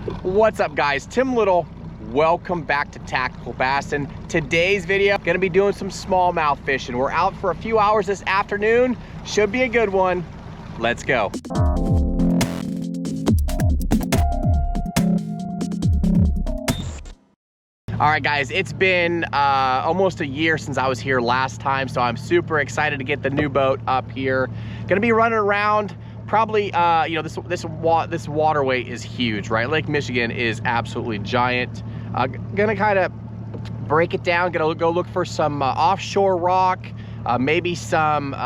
What's up, guys? Tim Little. Welcome back to Tactical Bass. And today's video, gonna be doing some smallmouth fishing. We're out for a few hours this afternoon. Should be a good one. Let's go. All right, guys, it's been almost a year since I was here last time, so I'm super excited to get the new boat up here. Gonna be running around. Probably, you know, this waterway is huge, right? Lake Michigan is absolutely giant. Gonna kind of break it down. Gonna go look for some offshore rock, maybe some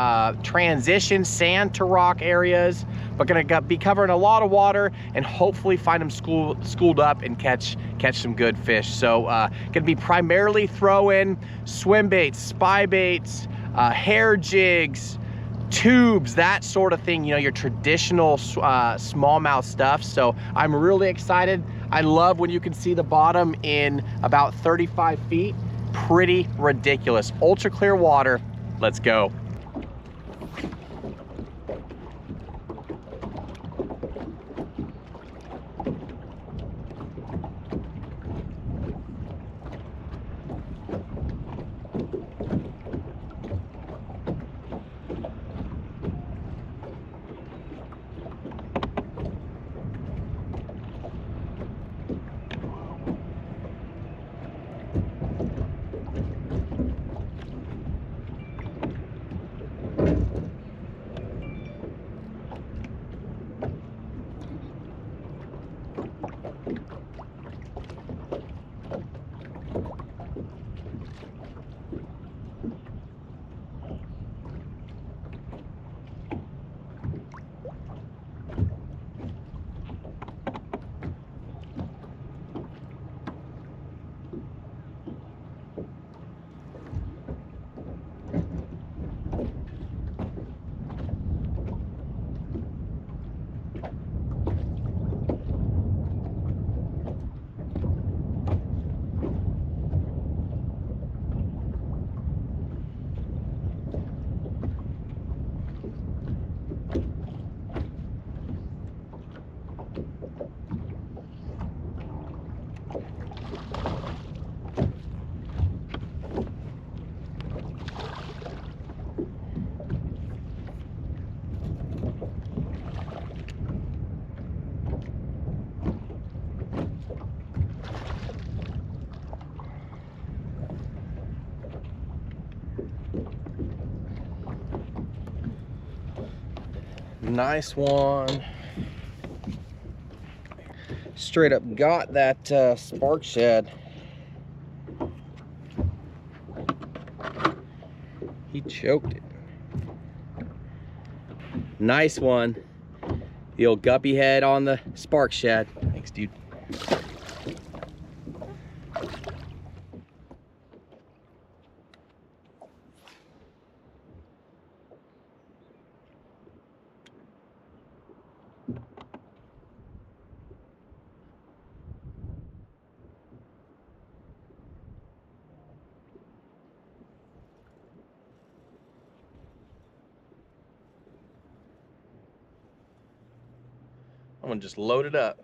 transition sand to rock areas. But gonna be covering a lot of water and hopefully find them schooled up and catch some good fish. So gonna be primarily throwing swim baits, spy baits, hair jigs, tubes, that sort of thing, you know, your traditional smallmouth stuff. So I'm really excited. I love when you can see the bottom in about 35 feet. Pretty ridiculous. Ultra clear water. Let's go. Nice one. Straight up got that spark shed. He choked it. Nice one. The old guppy head on the spark shed. Thanks, dude. I'm gonna just load it up.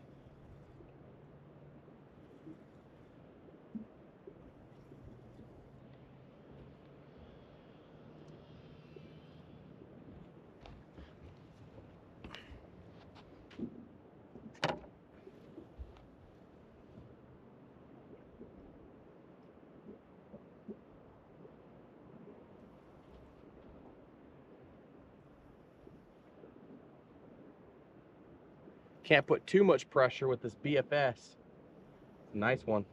Can't put too much pressure with this BFS. Nice one.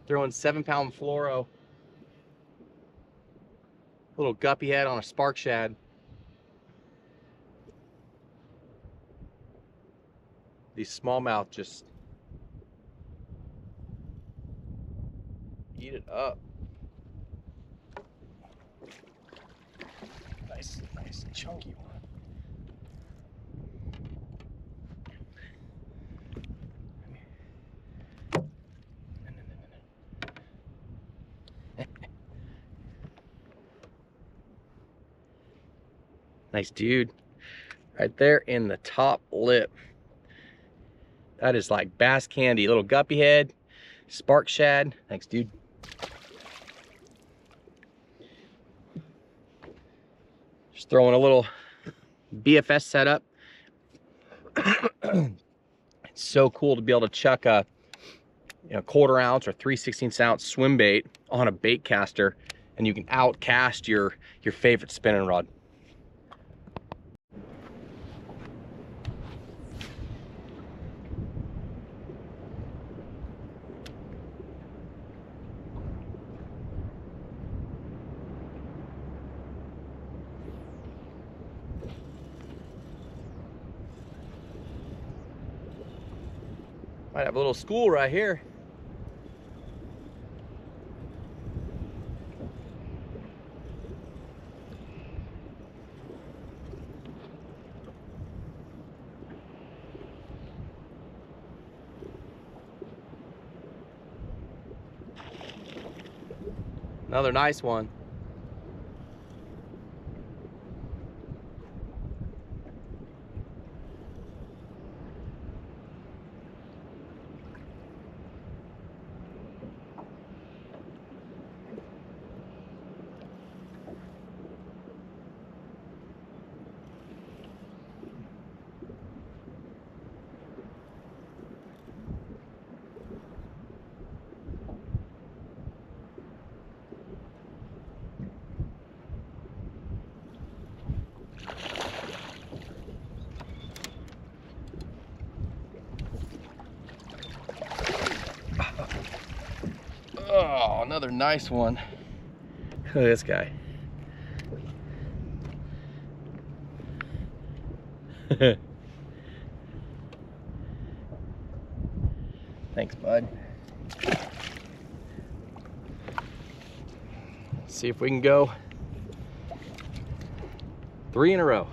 Throwing 7-pound fluoro. Little guppy head on a spark shad. These smallmouth just eat it up. Nice chunky one. Nice dude. Right there in the top lip. That is like bass candy. Little guppy head, spark shad. Thanks, dude. Just throwing a little BFS setup. It's so cool to be able to chuck a 1/4 ounce or 3/16 ounce swim bait on a bait caster, and you can outcast your favorite spinning rod. Might have a little school right here. Another nice one. Oh, another nice one. Look at this guy. Thanks, bud. Let's see if we can go 3 in a row.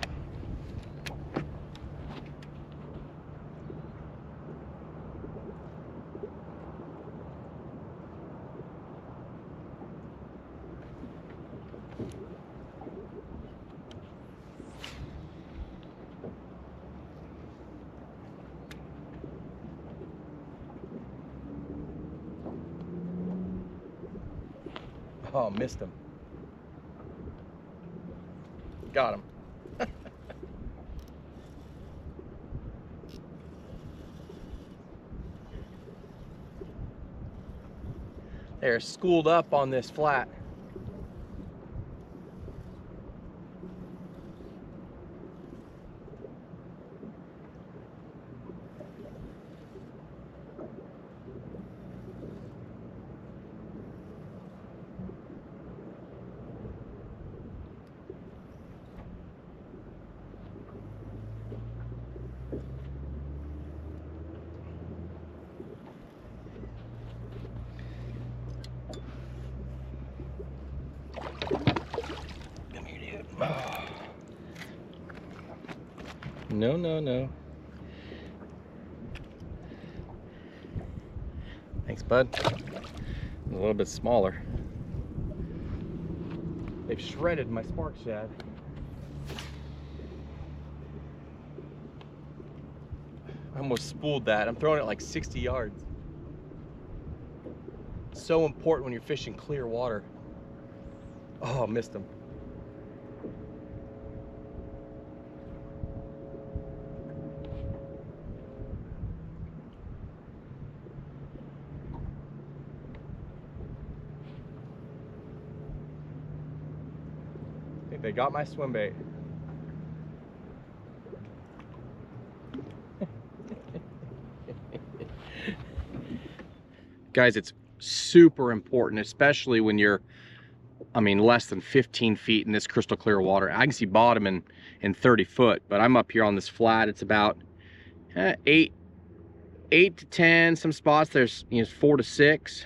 Oh, missed him. Got him. They're schooled up on this flat. No, no, no. Thanks, bud. A little bit smaller. They've shredded my spark shad. I almost spooled that. I'm throwing it like 60 yards. It's so important when you're fishing clear water. Oh, missed him. I think they got my swim bait. Guys, it's super important, especially when you're, less than 15 feet in this crystal clear water. I can see bottom in 30 foot, but I'm up here on this flat. It's about 8 to 10. Some spots there's 4 to 6,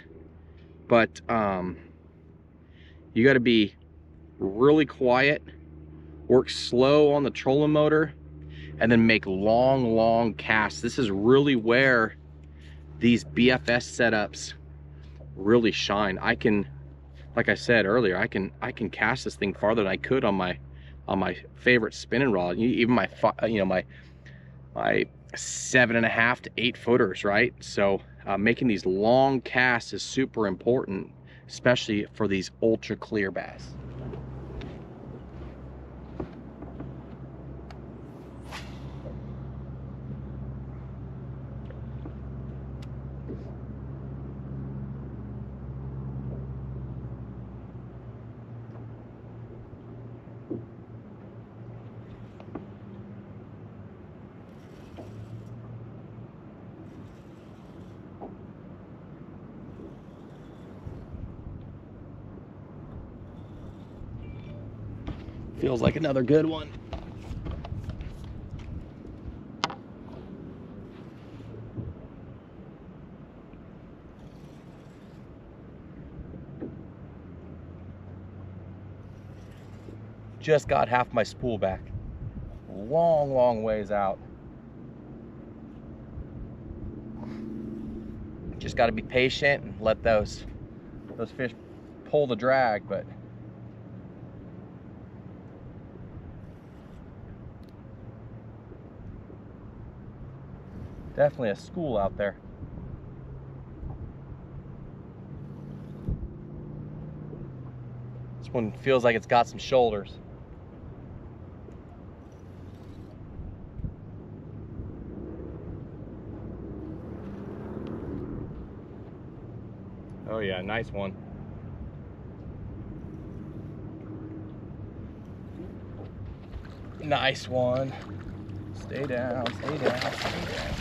but you got to be really quiet, work slow on the trolling motor, and then make long casts. This is really where these BFS setups really shine. I can, like I said earlier, I can cast this thing farther than I could on my favorite spinning rod. Even my 7.5 to 8 footers, right? So making these long casts is super important, especially for these ultra clear bass. Feels like another good one. Just got half my spool back. Long ways out. Just got to be patient and let those fish pull the drag, but definitely a school out there. This one feels like it's got some shoulders. Oh yeah, nice one. Nice one. Stay down, stay down, stay down.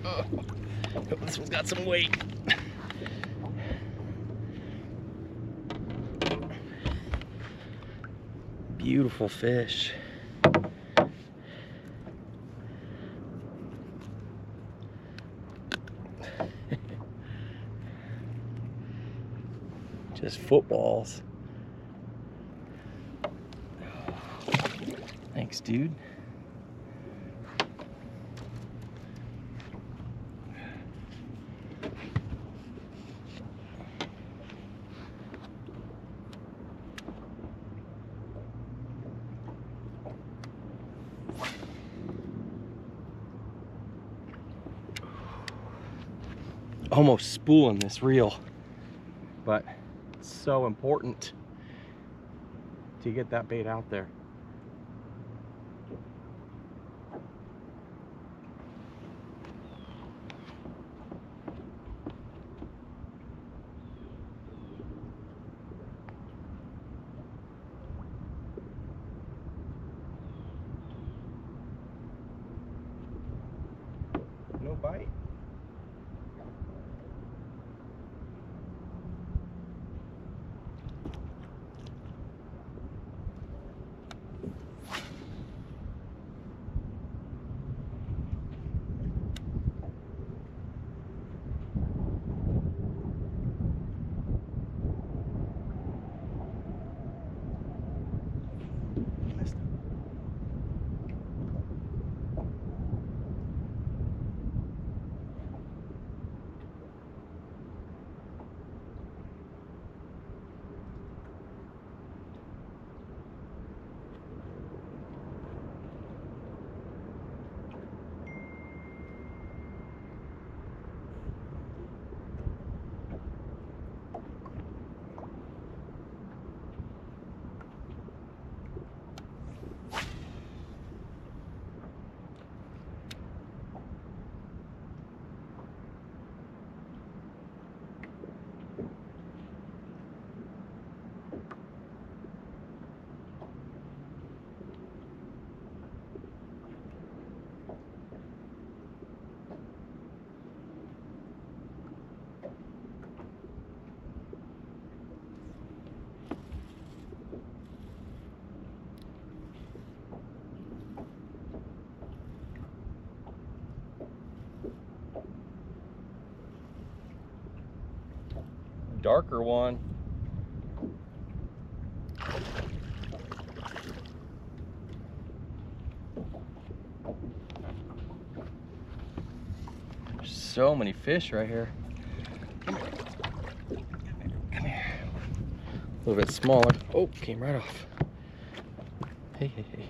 Oh, this one's got some weight. Beautiful fish. Just footballs. Thanks, dude. Almost spooling this reel, but it's so important to get that bait out there. No bite. Darker one. There's so many fish right here. Come here. Come here. A little bit smaller. Oh, came right off. Hey, hey, hey.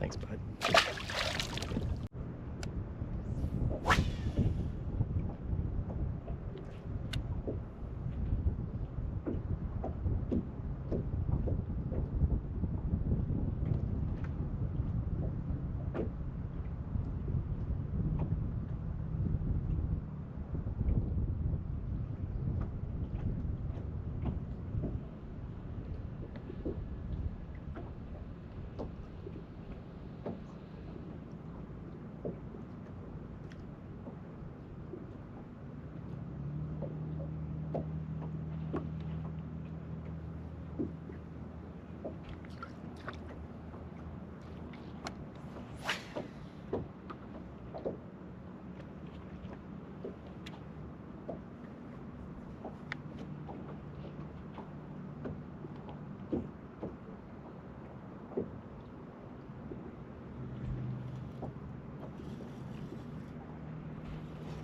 Thanks, bud.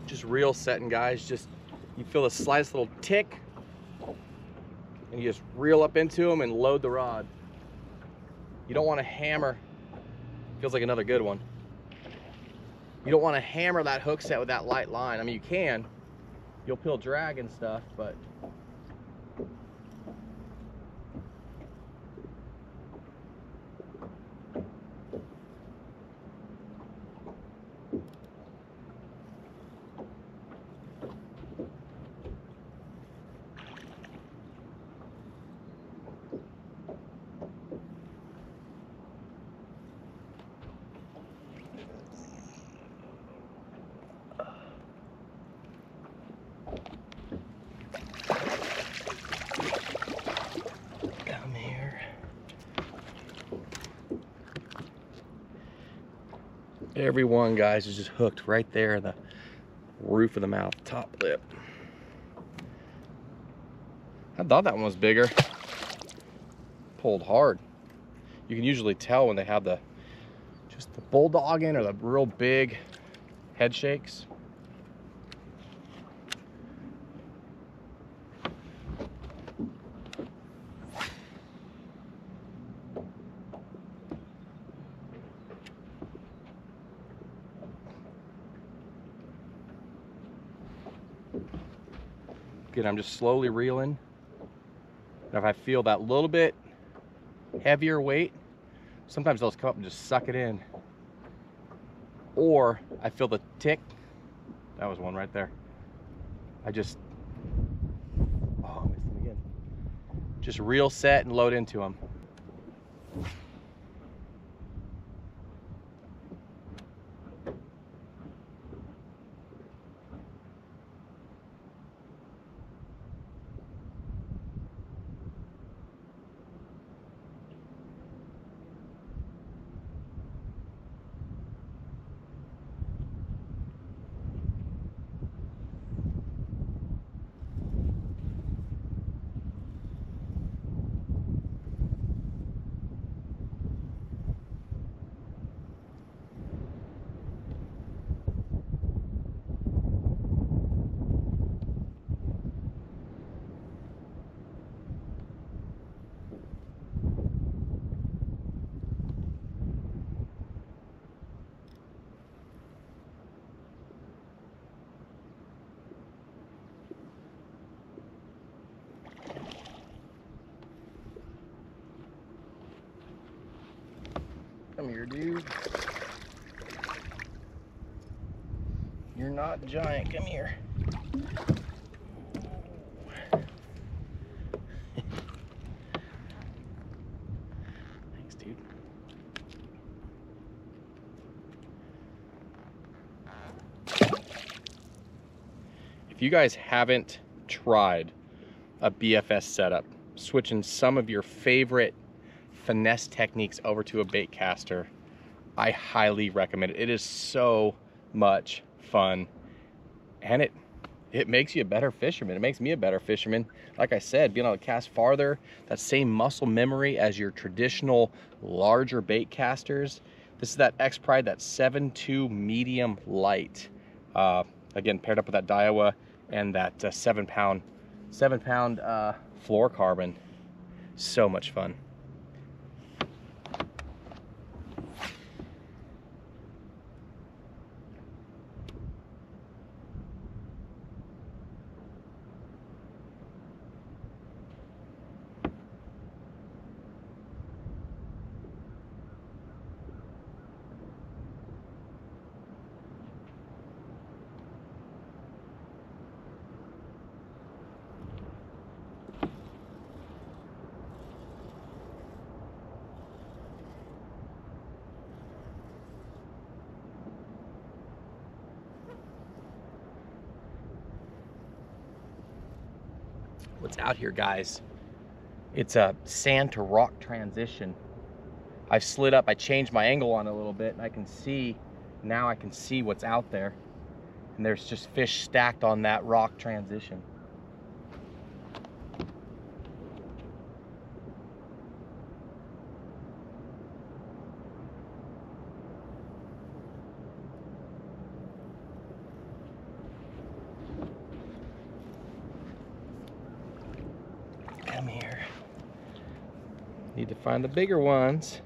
Just reel setting, guys. Just, you feel the slightest little tick and you just reel up into them and load the rod. You don't want to hammer. Feels like another good one. You don't want to hammer that hook set with that light line. I mean, you can. You'll peel drag and stuff, but every one, guys, is just hooked right there in the roof of the mouth, top lip. I thought that one was bigger. Pulled hard. You can usually tell when they have just the bulldogging or the real big head shakes. Again, I'm just slowly reeling. And if I feel that little bit heavier weight, sometimes they'll come up and just suck it in. Or I feel the tick. That was one right there. I missed him again. Just reel set and load into them. Come here, dude. You're not giant. Come here. Thanks, dude. If you guys haven't tried a BFS setup, switching some of your favorite finesse techniques over to a bait caster, I highly recommend it. It is so much fun, and it makes you a better fisherman. It makes me a better fisherman. Like I said, being able to cast farther, that same muscle memory as your traditional larger bait casters. This is that X-Pride, that 7.2 medium light. Again, paired up with that Daiwa and that 7-pound fluorocarbon. So much fun. what's out here, guys. It's a sand to rock transition. I've slid up, I changed my angle on it a little bit, and I can see, now I can see what's out there. And there's just fish stacked on that rock transition. Come here. Need to find the bigger ones.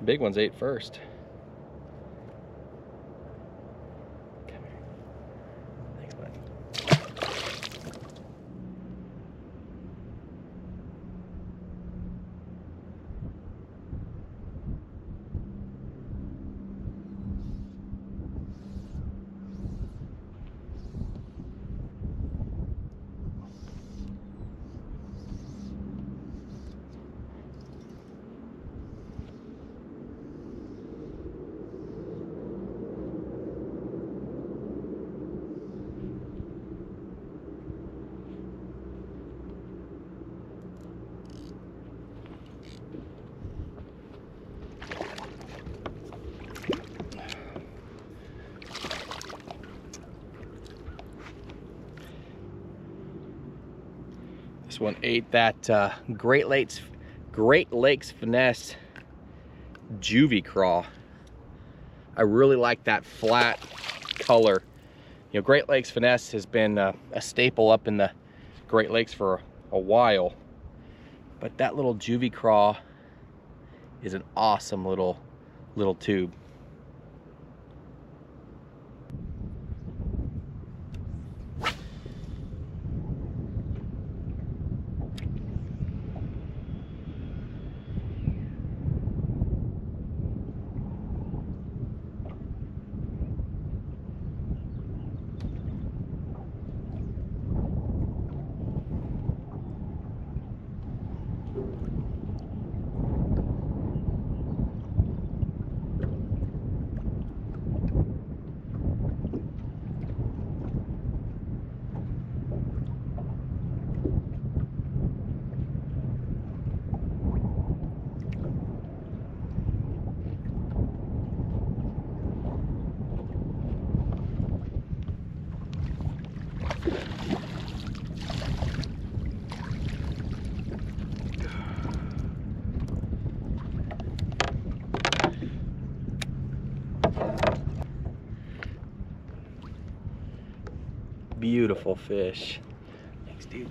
The big ones ate first. Come here. Thanks, buddy. This one ate that Great Lakes Finesse juvie craw. I really like that flat color. You know, Great Lakes Finesse has been a staple up in the Great Lakes for a while, but that little juvie craw is an awesome little tube. Beautiful fish. Thanks, dude.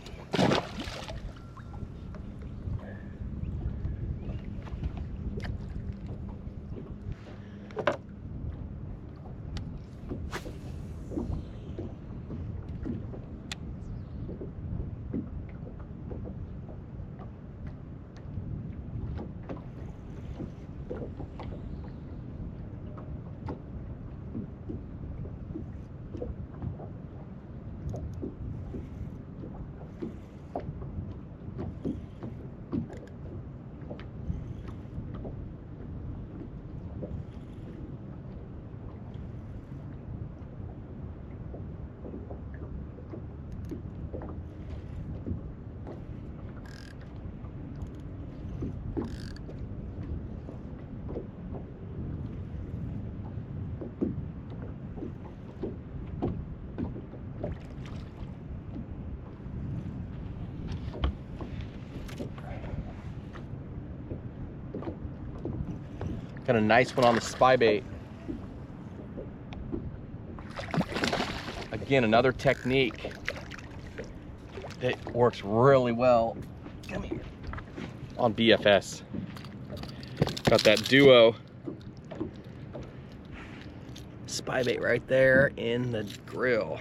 Got a nice one on the SWIMBAIT. Again, another technique that works really well. Come here. On BFS. Got that duo SWIMBAIT right there in the grill.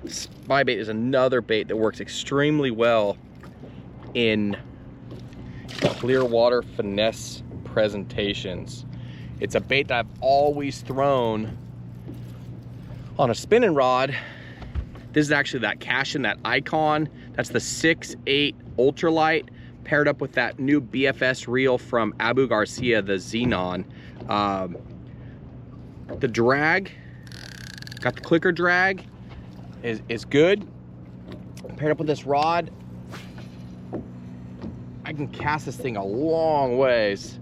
SWIMBAIT is another bait that works extremely well in Clearwater Finesse presentations. It's a bait that I've always thrown on a spinning rod. This is actually that Cashin, that Icon. That's the 6/8 ultralight paired up with that new BFS reel from Abu Garcia, the Xenon. The drag, got the clicker drag, is good. Paired up with this rod, I can cast this thing a long ways.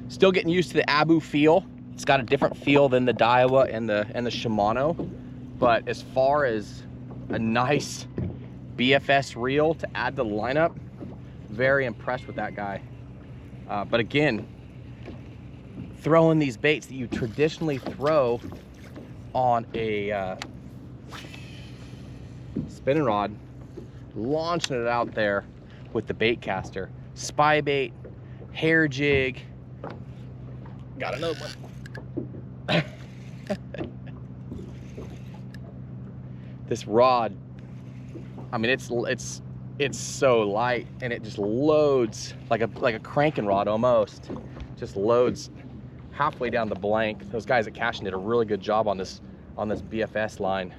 Still getting used to the Abu feel. It's got a different feel than the Daiwa and the Shimano, but as far as a nice BFS reel to add to the lineup, very impressed with that guy. But again, throwing these baits that you traditionally throw on a spinning rod, launching it out there with the bait caster. Spy bait, hair jig. Got another one. This rod, I mean, it's so light, and it just loads like a cranking rod almost. Just loads halfway down the blank. Those guys at Cashin did a really good job on this BFS line.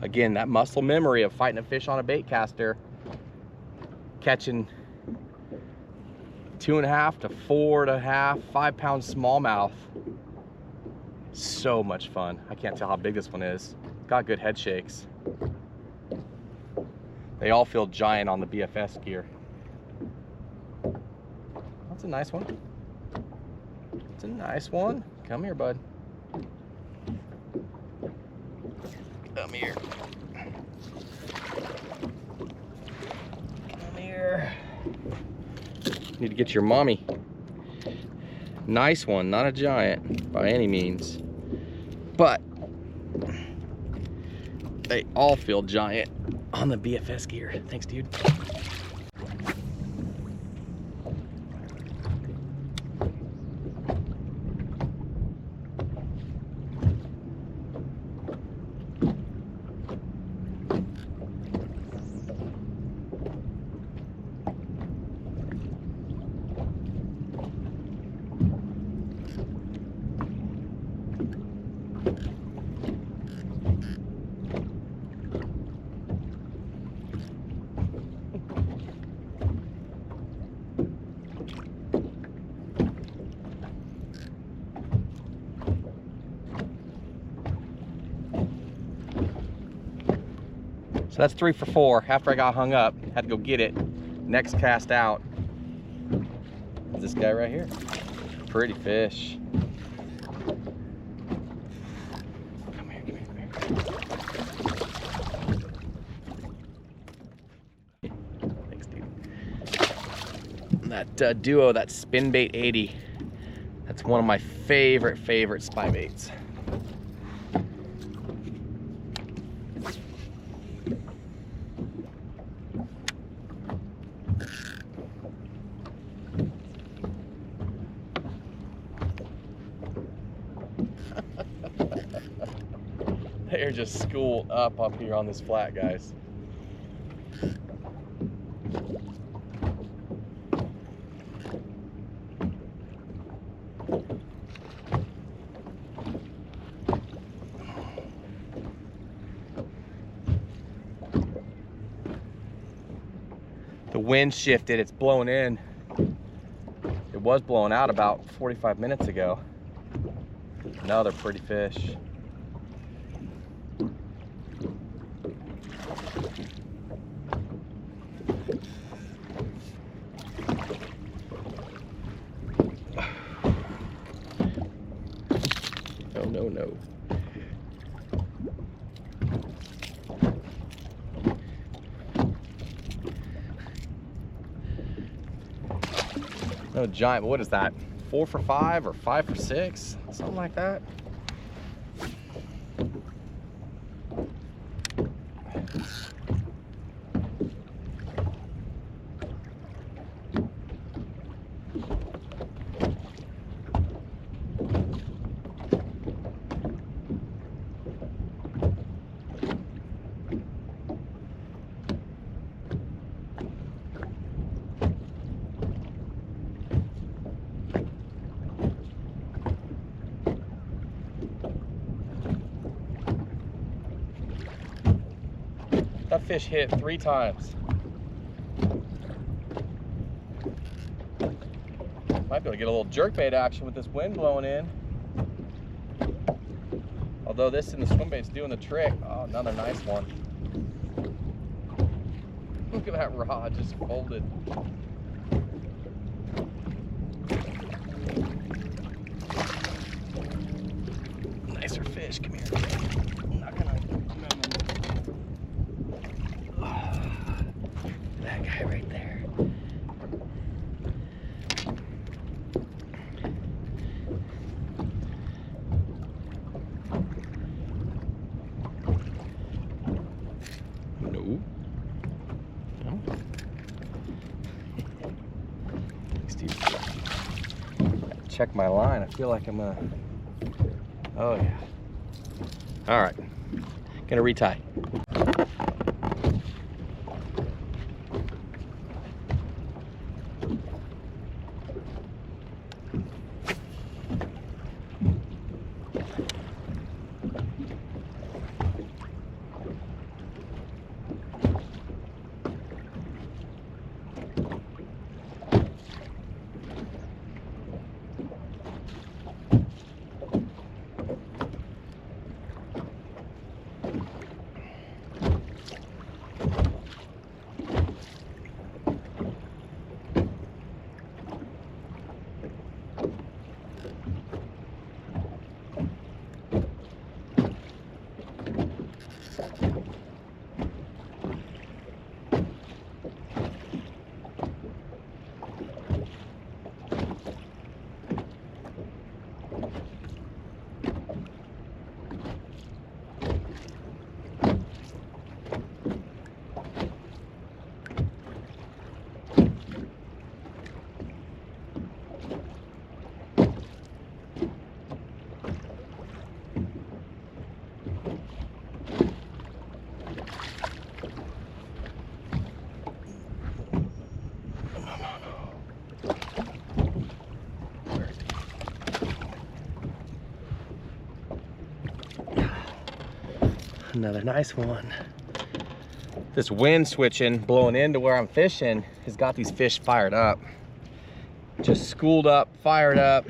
Again, that muscle memory of fighting a fish on a bait caster, catching 2.5 to 4.5, 5 pound smallmouth. So much fun. I can't tell how big this one is. Got good head shakes. They all feel giant on the BFS gear. That's a nice one. It's a nice one. Come here, bud. Come here. Come here. Need to get your mommy. Nice one, not a giant by any means, but they all feel giant on the BFS gear. Thanks, dude. So that's 3 for 4. After I got hung up, had to go get it. Next cast out is this guy right here. Pretty fish. Come here, come here, come here. Thanks, dude. That duo, that SWIMBAIT 80. That's one of my favorite spy baits. They're just schooled up here on this flat, guys. The wind shifted, it's blowing in. It was blowing out about 45 minutes ago. Another pretty fish. No. No giant, but what is that? 4 for 5 or 5 for 6? Something like that. fish hit 3 times. Might be able to get a little jerkbait action with this wind blowing in. Although this and the swim bait's doing the trick. Oh, another nice one. Look at that rod just folded. Nicer fish, come here. I'm not gonna. Oh, that guy right there. No. No. Check my line. I feel like I'm gonna. Oh yeah. All right. Gonna retie. Another nice one. This wind switching, blowing into where I'm fishing, has got these fish fired up. Just schooled up, fired up.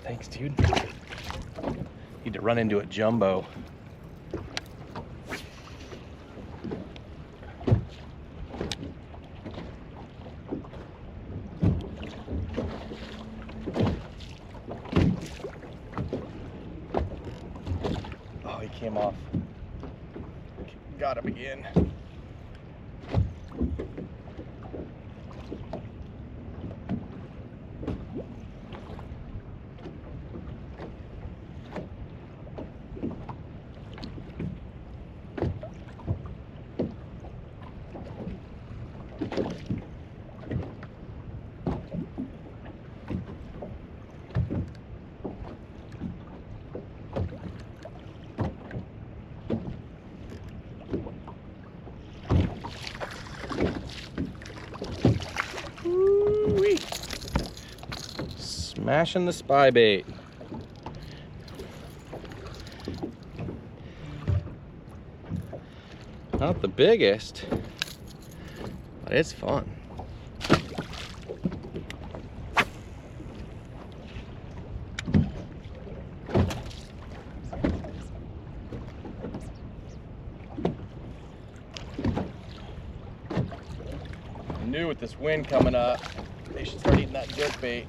Thanks, dude. Need to run into a jumbo. Came off. Got him again. Smashing the spy bait. Not the biggest, but it's fun. I knew with this wind coming up, they should start eating that jerkbait.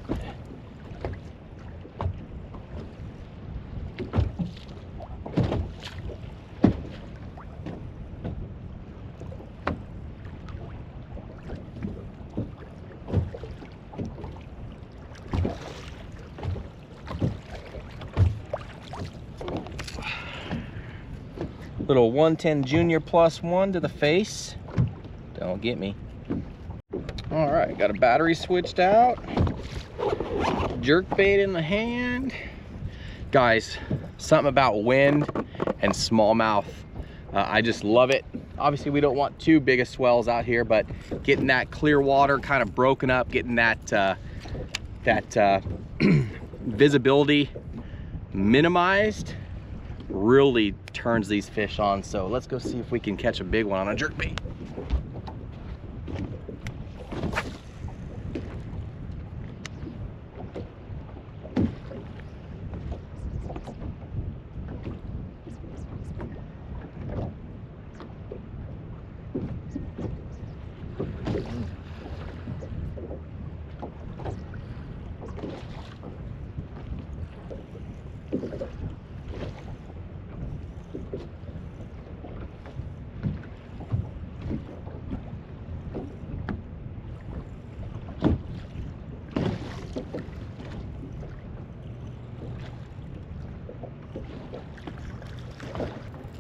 Little 110 Junior +1 to the face. Don't get me. All right, got a battery switched out. Jerk bait in the hand. Guys, something about wind and smallmouth. I just love it. Obviously, we don't want too big of swells out here, but getting that clear water kind of broken up, getting that visibility minimized really turns these fish on. So let's go see if we can catch a big one on a jerkbait.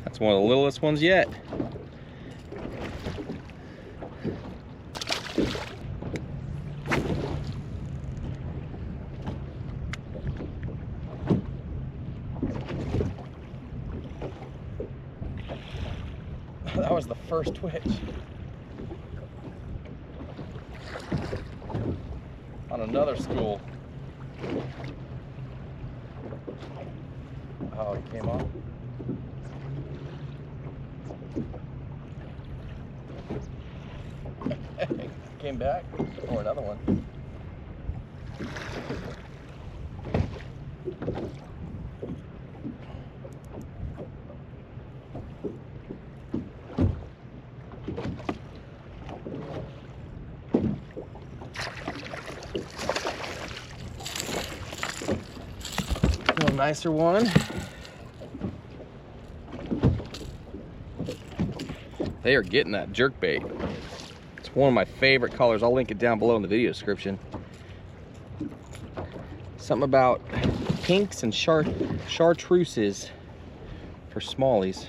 That's one of the littlest ones yet. That was the first twitch on another school. Oh, it came off. Came back. Or another one. A little nicer one. They are getting that jerkbait. It's one of my favorite colors. I'll link it down below in the video description. Something about pinks and chartreuses for smallies.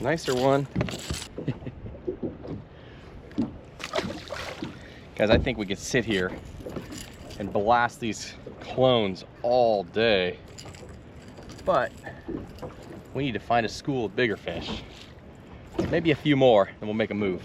Nicer one. Guys, I think we could sit here and blast these clones all day, but we need to find a school of bigger fish. Maybe a few more, and we'll make a move.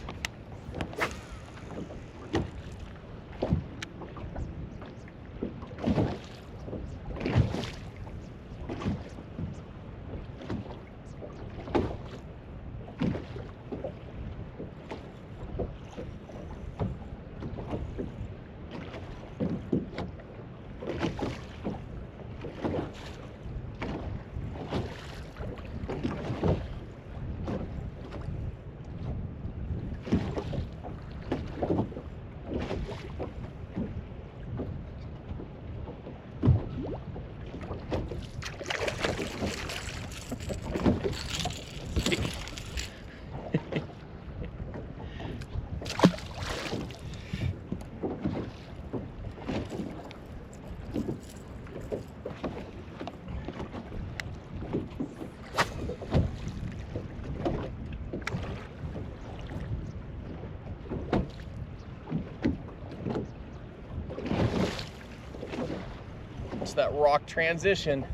That rock transition.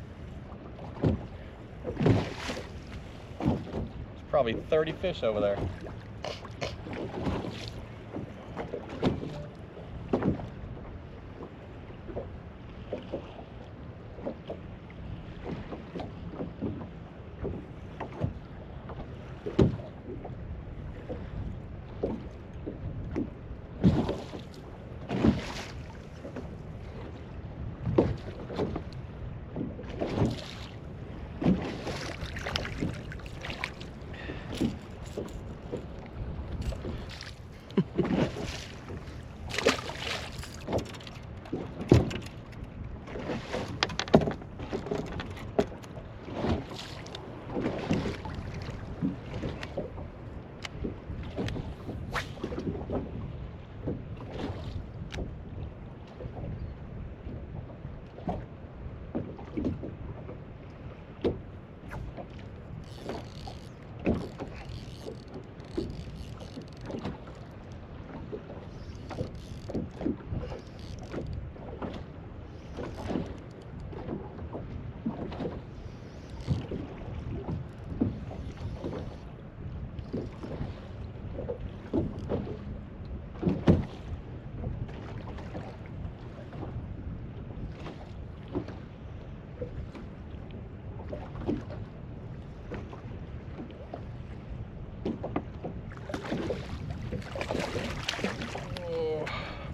There's probably 30 fish over there.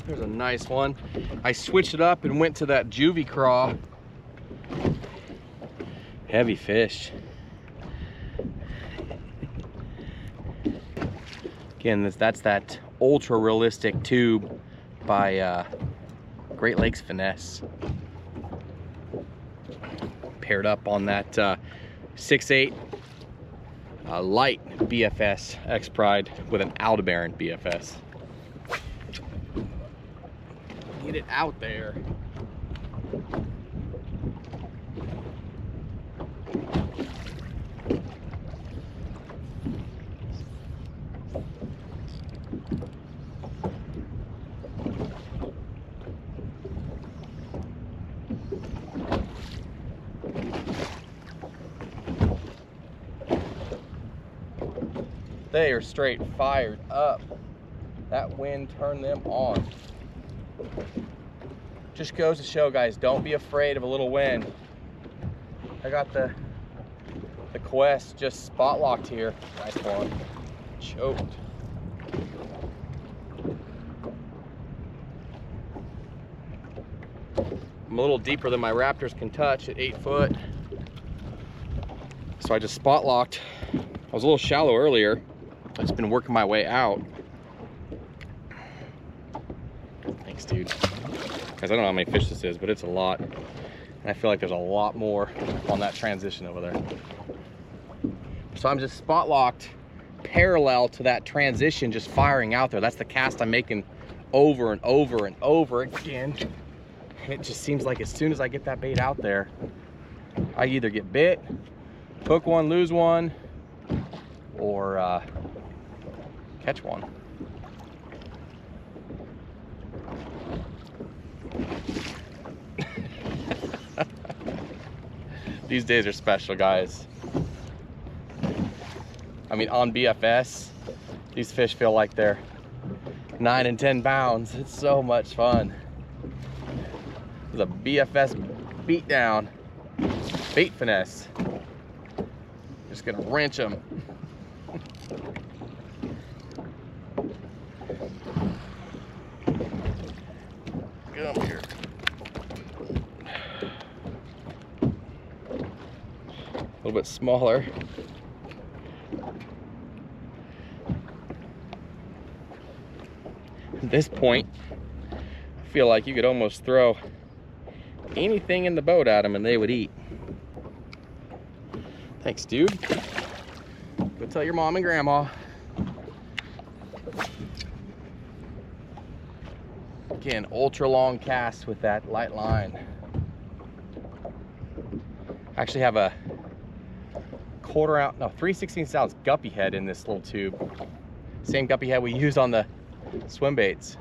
There's a nice one. I switched it up and went to that juvie craw. Heavy fish. Again, that's that ultra realistic tube by Great Lakes Finesse. Paired up on that 6'8" light BFS X Pride with an Aldebaran BFS. Get it out there. They are straight fired up. That wind turned them on. Just goes to show, guys, don't be afraid of a little wind. I got the Quest just spot locked here. Nice one. Choked. I'm a little deeper than my Raptors can touch at 8 foot. So I just spot locked. I was a little shallow earlier. I've just been working my way out. Thanks, dude. Guys, I don't know how many fish this is, but it's a lot. And I feel like there's a lot more on that transition over there. So I'm just spot locked parallel to that transition, just firing out there. That's the cast I'm making over and over and over again. And it just seems like as soon as I get that bait out there, I either get bit, hook one, lose one, or catch one. These days are special, guys. I mean, on BFS, these fish feel like they're 9 and 10 pounds. It's so much fun. It's a BFS beatdown, bait finesse. Just gonna wrench them. Come here. A little bit smaller. At this point, I feel like you could almost throw anything in the boat at them and they would eat. Thanks, dude. Go tell your mom and grandma. Again, ultra long cast with that light line. I actually have a 3/16 ounce guppy head in this little tube. Same guppy head we used on the swim baits.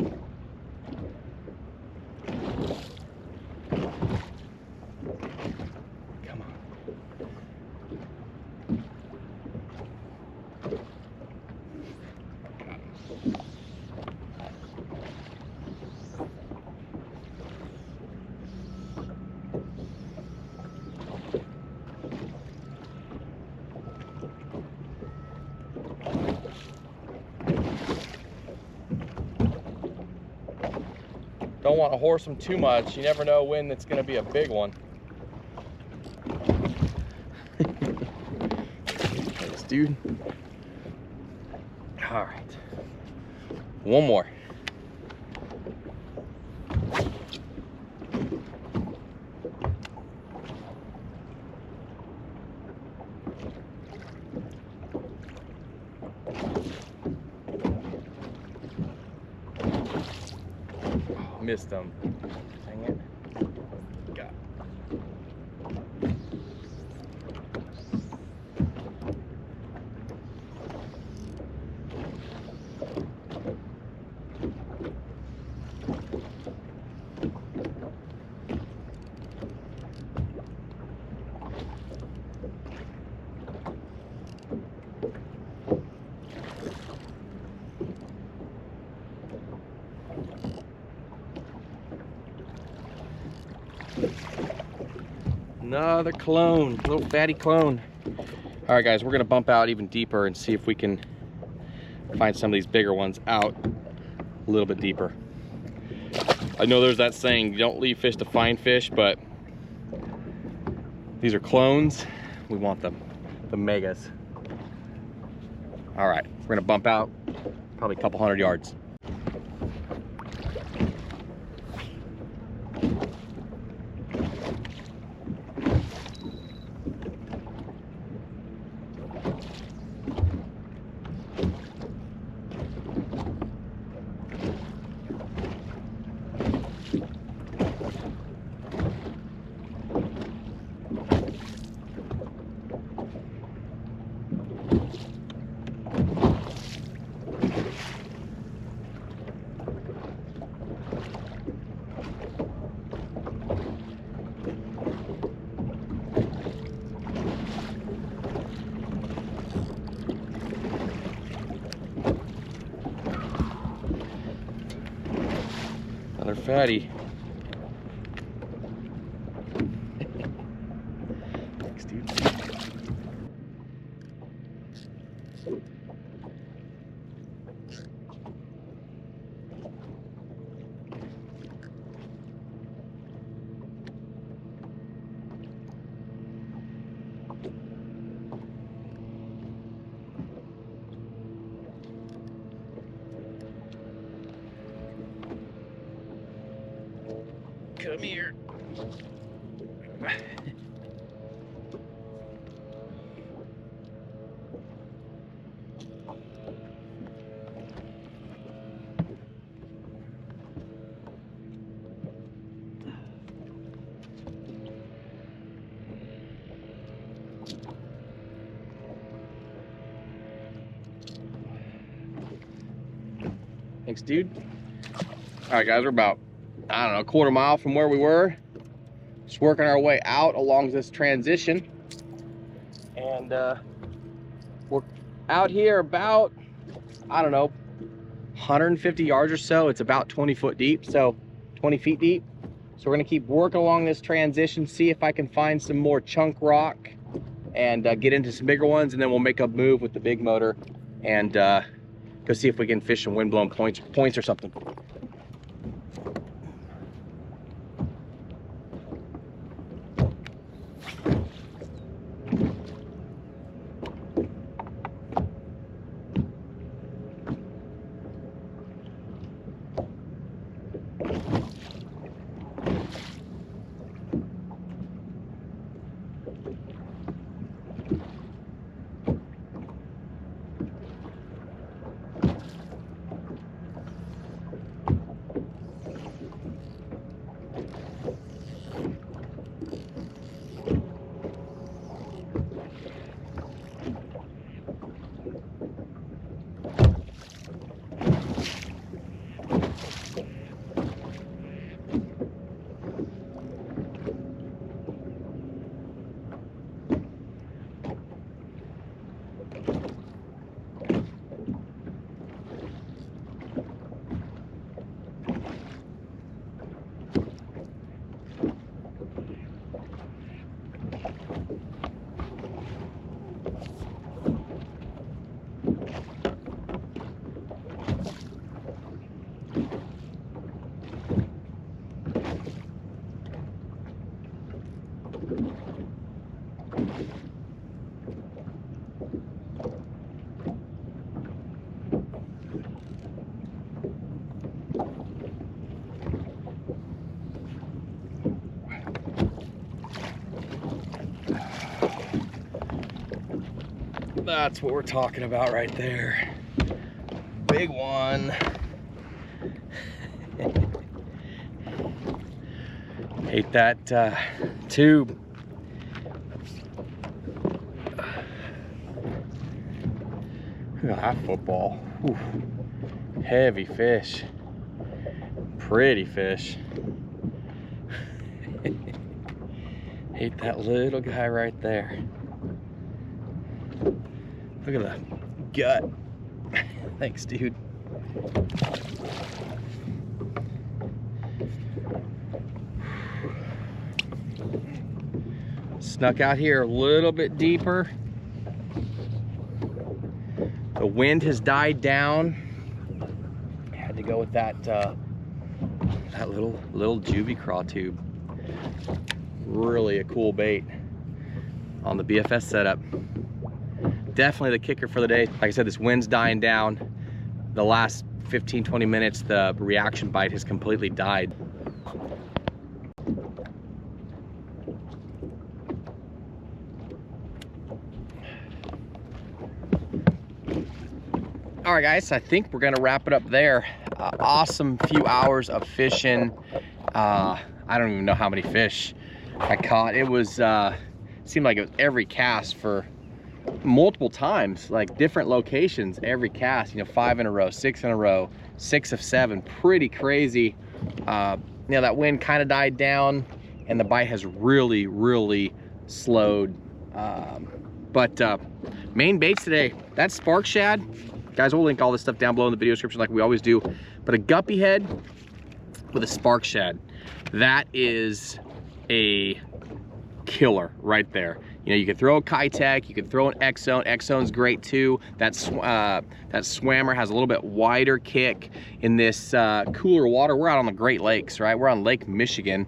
Come on. Don't want to horse them too much. You never know when it's going to be a big one. Thanks, dude. All right. One more. Missed them. Dang it. Got it. Another clone, little fatty clone. All right, guys, we're gonna bump out even deeper and see if we can find some of these bigger ones out a little bit deeper. I know there's that saying, you don't leave fish to find fish, but these are clones. We want them, the megas. All right, we're gonna bump out probably a couple 100 yards. Another fatty. Thanks, dude. Come here. Thanks, dude. All right, guys, we're about, I don't know, a quarter mile from where we were. Just working our way out along this transition. And we're out here about, I don't know, 150 yards or so. It's about 20 foot deep, so 20 feet deep. So we're gonna keep working along this transition, see if I can find some more chunk rock and get into some bigger ones, and then we'll make a move with the big motor and go see if we can fish some windblown points or something. That's what we're talking about right there. Big one. Hate that tube. Look at that football. Whew. Heavy fish. Pretty fish. Hate that little guy right there. Look at the gut. Thanks, dude. Snuck out here a little bit deeper. The wind has died down. I had to go with that that little juvie craw tube. Really a cool bait on the BFS setup. Definitely the kicker for the day. Like I said, this wind's dying down. The last 15-20 minutes, the reaction bite has completely died. All right, guys, I think we're gonna wrap it up there. Awesome few hours of fishing. I don't even know how many fish I caught. It was, seemed like it was every cast for multiple times, like different locations, every cast, you know, 5 in a row, 6 in a row, 6 of 7, pretty crazy. You know, that wind kind of died down and the bite has really slowed. Main baits today, that's spark shad. Guys, we'll link all this stuff down below in the video description like we always do. But a guppy head with a spark shad, that is a killer right there. You know, you could throw a Kitech, you could throw an X-Zone. X-Zone's great too. That swammer has a little bit wider kick in this cooler water. We're out on the Great Lakes, right? We're on Lake Michigan.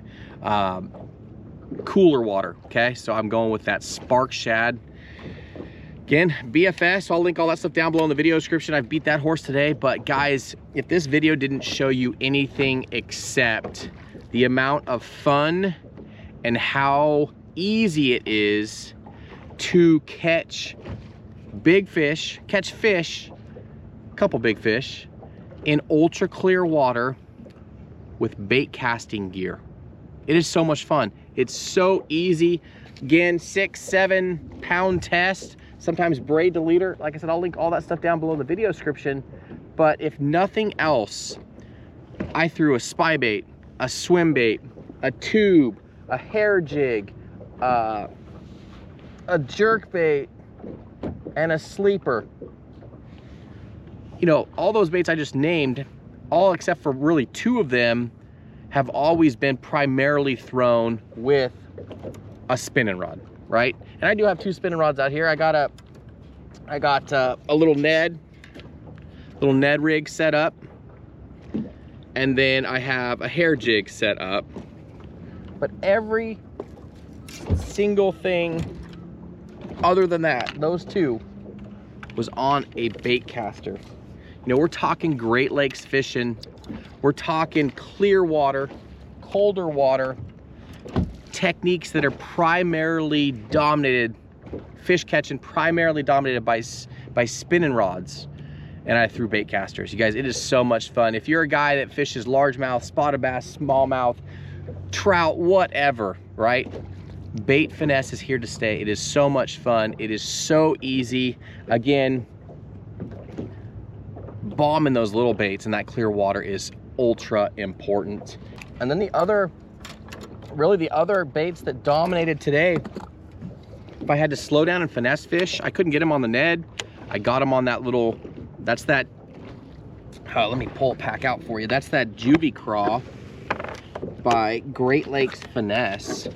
Cooler water, okay? So I'm going with that spark shad. Again, BFS, I'll link all that stuff down below in the video description. I've beat that horse today, but guys, if this video didn't show you anything except the amount of fun and how easy it is to catch big fish, a couple big fish, in ultra clear water with bait casting gear. It is so much fun. It's so easy. Again, 6-7 pound test. Sometimes braid to leader. Like I said, I'll link all that stuff down below in the video description. But if nothing else, I threw a spy bait, a swim bait, a tube, a hair jig, a jerk bait, and a sleeper. You know, all those baits I just named, all except for really 2 of them, have always been primarily thrown with a spinning rod, right? And I do have 2 spinning rods out here. I got a little Ned rig set up, and then I have a hair jig set up. But every single thing other than that, those 2, was on a bait caster. You know, we're talking Great Lakes fishing. We're talking clear water, colder water, techniques that are primarily dominated, fish catching primarily dominated by spinning rods, and I threw bait casters. You guys, it is so much fun. If you're a guy that fishes largemouth, spotted bass, smallmouth, trout, whatever, right? Bait finesse is here to stay. It is so much fun. It is so easy. Again, bombing those little baits in that clear water is ultra important. And then the other baits that dominated today, if I had to slow down and finesse fish, I couldn't get them on the Ned. I got them on that little, that's that, let me pull it back out for you. That's that juvie craw by Great Lakes Finesse.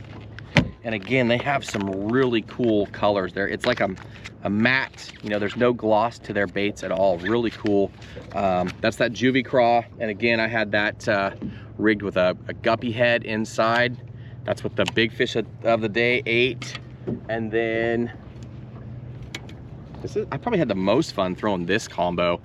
And again, they have some really cool colors there. It's like a matte, you know, there's no gloss to their baits at all. Really cool. That's that juvie craw. And again, I had that rigged with a guppy head inside. That's what the big fish of the day ate. And then I probably had the most fun throwing this combo.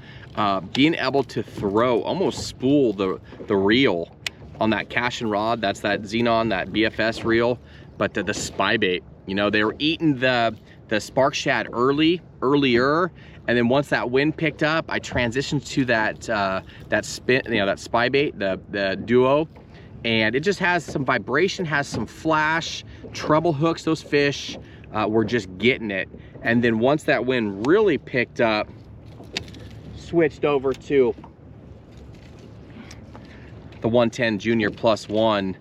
Being able to throw, almost spool the reel on that cash and rod. That's that Xenon, that BFS reel. But the spy bait, you know, they were eating the spark shad earlier, and then once that wind picked up, I transitioned to that spin, you know, that spy bait, the duo, and it just has some vibration, has some flash, treble hooks. Those fish were just getting it. And then once that wind really picked up, switched over to the 110 Junior +1.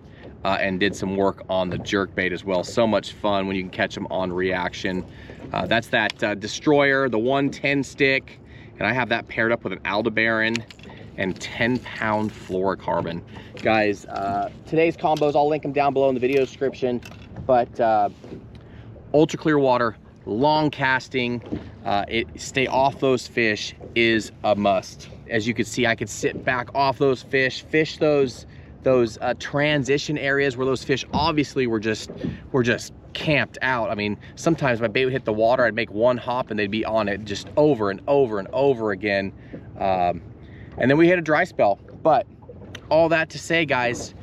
And did some work on the jerk bait as well. So much fun when you can catch them on reaction. That's that Destroyer, the 110 stick, and I have that paired up with an Aldebaran and 10-pound fluorocarbon. Guys, today's combos, I'll link them down below in the video description, but ultra clear water, long casting, stay off those fish is a must. As you can see, I could sit back off those fish those transition areas where those fish obviously were just camped out. I mean, sometimes my bait would hit the water, I'd make one hop and they'd be on it just over and over and over again. And then we hit a dry spell. But all that to say, guys,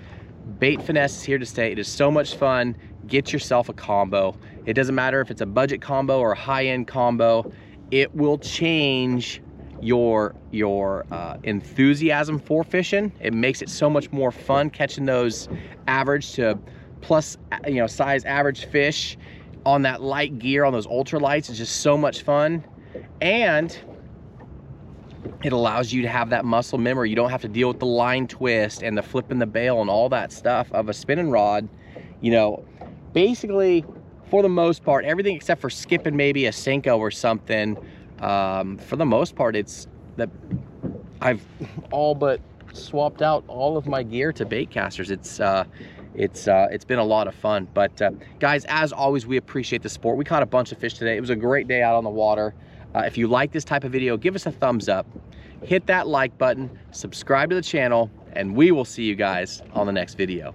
Bait Finesse is here to stay. It is so much fun. Get yourself a combo. It doesn't matter if it's a budget combo or a high-end combo. It will change your enthusiasm for fishing. It makes it so much more fun catching those average to plus, you know, size average fish on that light gear, on those ultralights. It's just so much fun. And it allows you to have that muscle memory. You don't have to deal with the line twist and the flipping the bail and all that stuff of a spinning rod. You know, basically, for the most part, everything except for skipping maybe a Senko or something, for the most part, it's that I've all but swapped out all of my gear to bait casters. It's been a lot of fun. But guys, as always, we appreciate the support. We caught a bunch of fish today. It was a great day out on the water. If you like this type of video, give us a thumbs up, hit that like button, subscribe to the channel, and we will see you guys on the next video.